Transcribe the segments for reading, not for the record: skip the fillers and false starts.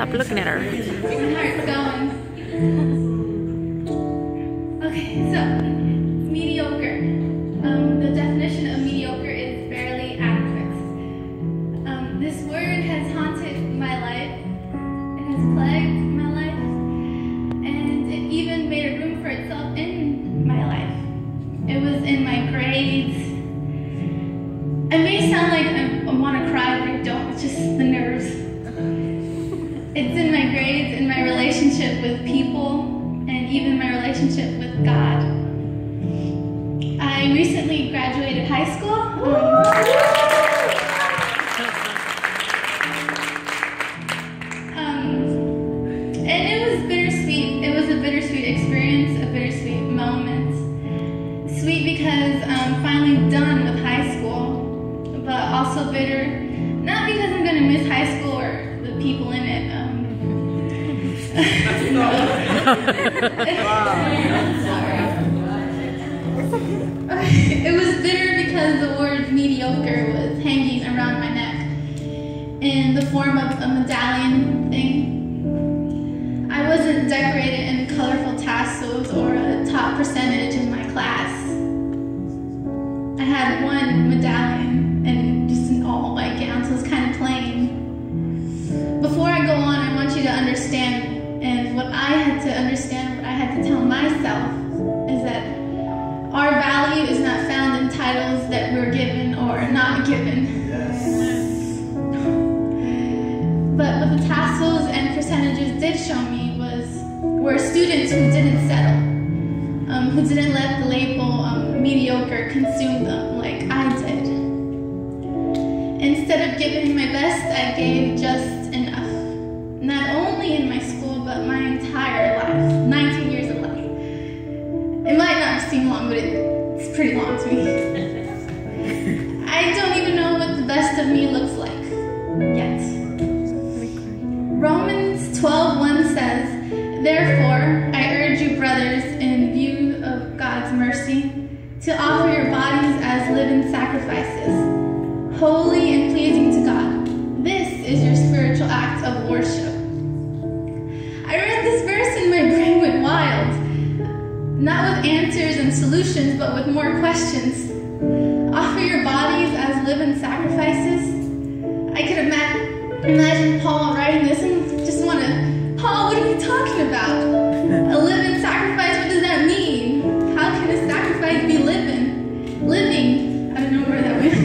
Stop looking at her. My heart's going. Okay, so mediocre. The definition of mediocre is barely adequate. This word has haunted my life. It has plagued my life, and it even made a room for itself in my life. It was in my grades. It may sound like I want to cry, but I don't. It's just the nerves. It's in my grades, in my relationship with people, and even my relationship with God. I recently graduated high school. And it was bittersweet. It was a bittersweet experience, a bittersweet moment. Sweet because I'm finally done with high school, but also bitter, not because I'm going to miss high school or the people in it. It was bitter because the word mediocre was hanging around my neck in the form of a medallion thing. I wasn't decorated in colorful tassels or a top percentage in my class. I had one medallion and just an all-white gown, so it was kind of plain. Before I go on, I want you to understand, and what I had to understand, what I had to tell myself, is that our value is not found in titles that we're given or not given. Yes. But what the tassels and percentages did show me were students who didn't settle, who didn't let the label mediocre consume them like I did. Instead of giving my best, I gave just enough. Not only in my school, but my entire life, 19 years of life. It might not seem long, but it's pretty long to me. I don't even know what the best of me looks like yet. Romans 12:1 says, "Therefore, I urge you, brothers, in view of God's mercy, to offer your bodies as living sacrifices, holy and pleasing to God. This is your spiritual act of worship." I read this verse and my brain went wild. Not with answers and solutions, but with more questions. Offer your bodies as living sacrifices? I could imagine Paul writing this and just want to, Paul, what are you talking about? A living sacrifice, what does that mean? How can a sacrifice be living? Living, I don't know where that went.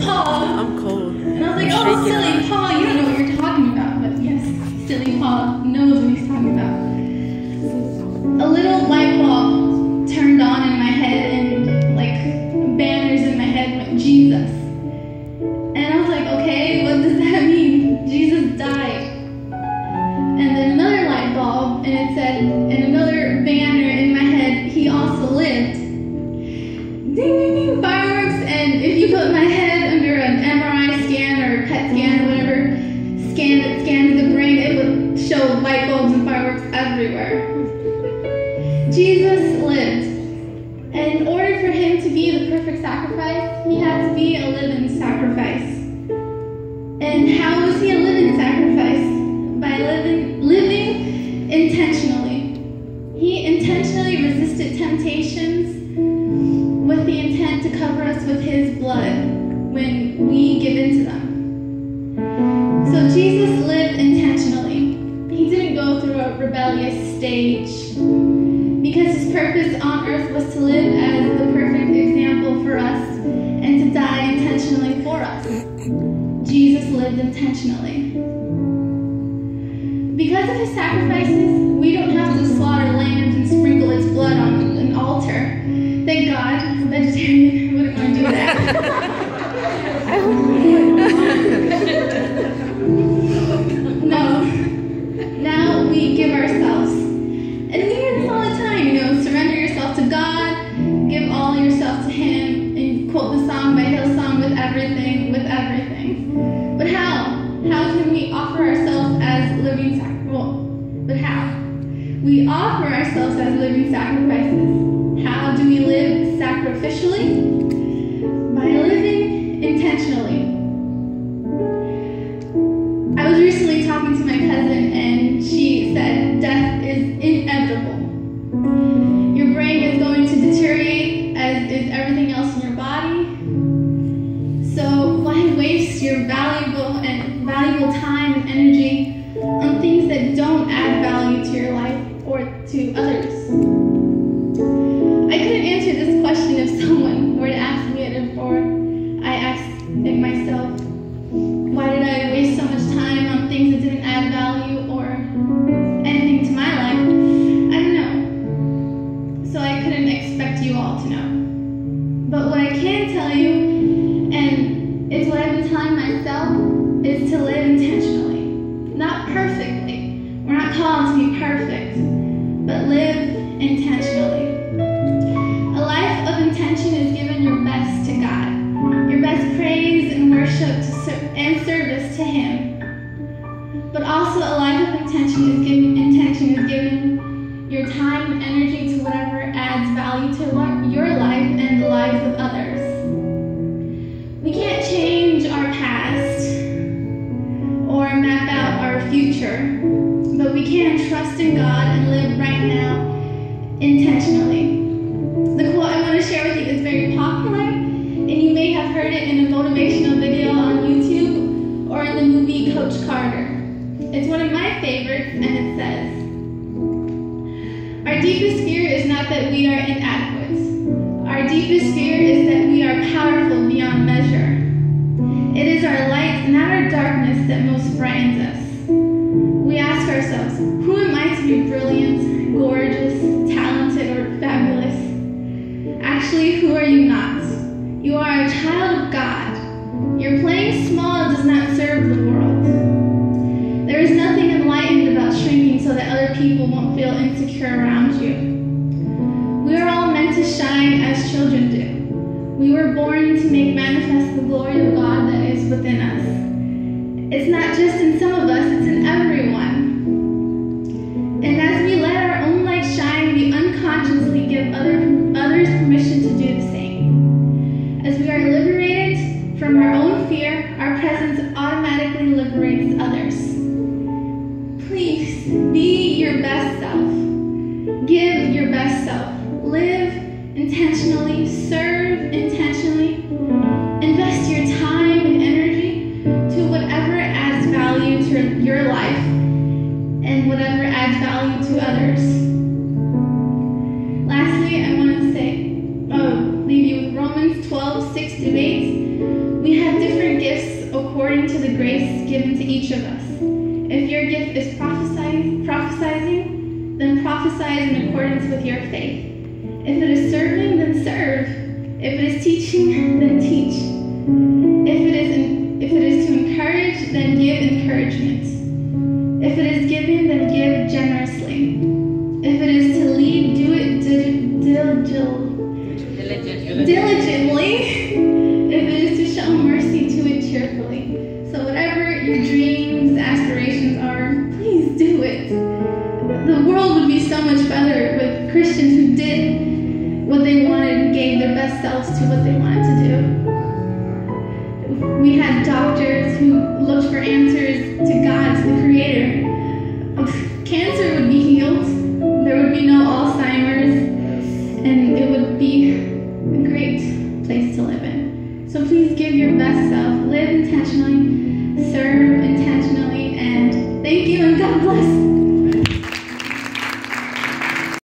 Paul. I'm cold. And I was like, oh, silly Paul, you don't know what you're talking about. But yes, silly Paul knows what he's talking about. A little light bulb turned on in my head, and like banners in my head went, Jesus. And I was like, okay, what does that mean? Jesus died. And then another light bulb, and it said, and another banner in my head, he also lived. Ding, ding, ding, fireworks. And if you put my head under an MRI scan or PET scan or whatever scan that scans the brain, it would show light bulbs and fireworks everywhere. Jesus lived. And in order for him to be the perfect sacrifice, he had to be a living sacrifice. And how was he a living sacrifice? By living intentionally. He intentionally resisted temptations with the intent to cover us with his blood when we give in to them. So Jesus lived intentionally. He didn't go through a rebellious stage because his purpose on earth was to live as the perfect example for us and to die intentionally for us. Jesus lived intentionally. Because of his sacrifices, we don't have to slaughter lambs and sprinkle its blood on an altar. Thank God, I'm a vegetarian. I wouldn't want to do that. No. Now we give ourselves. And we hear this all the time, surrender yourself to God, give all yourself to him, and quote the song by Hillsong, with everything. But how? How can we offer ourselves as living sacrifices? But how? We offer ourselves as living sacrifices. How do we live sacrificially? By living intentionally. to my cousin, and she said, death is inevitable. Your brain is going to deteriorate, as is everything else in your body. So why waste your valuable time and energy on things that don't add value to your life or to others? I couldn't answer this question if someone were to ask me it, or I asked it myself. Why did I waste so much time on things that didn't add value or anything to my life? I don't know. So I couldn't expect you all to know. But what I can tell you, and it's what I've been telling myself, is to live intentionally. Not perfectly. We're not called to be perfect, but live intentionally. A life of intention is giving your best to God, your best praise and worship and service to Him. But also a life of intention is giving your time and energy to whatever adds value to your life and the lives of others. We can't change our past or map out our future, but we can trust in God and live right now intentionally. The quote I want to share with you is very popular, and you may have heard it in a motivational video on YouTube or in the movie Coach Carter. It's one of my favorites, and it says, "Our deepest fear is not that we are inadequate. Our deepest fear is that we are powerful beyond measure. It is our light, not our darkness, that most frightens us. We ask ourselves, who am I to be brilliant, gorgeous, talented, or fabulous? Actually, who are you not? You are a child of God. Your playing small does not serve the world. There is nothing enlightened about shrinking so that other people won't feel insecure around you. We are all meant to shine as children do. We were born to make manifest the glory of God that is within us. It's not just in some of us, it's in everyone. And as we let our own light shine, we unconsciously give others permission to do the same. As we are liberated from our own fear, our presence automatically liberates others. Please be your best self. Give your best self. Live intentionally. Serve intentionally. Invest your time and energy to whatever adds value to your life and whatever adds value to others. Lastly, I want to leave you with Romans 12:6-8. We have different gifts according to the grace given to each of us. If your gift is prophesying, then prophesy in accordance with your faith. If it is serving, then serve. If it is teaching, then teach. If it is to encourage, then give encouragement. If it is giving, then give generously. If it is to lead, do it diligently. If it is to show mercy, do it cheerfully. So whatever your dreams, aspirations are, please do it. The world would be so much better with Christians who did what they wanted and gave their best selves to what they wanted to do. We had doctors who looked for answers to God, to the Creator. Cancer would be healed. There would be no Alzheimer's, and it would be a great place to live in. So please give your best self, live intentionally, serve intentionally, and thank you and God bless.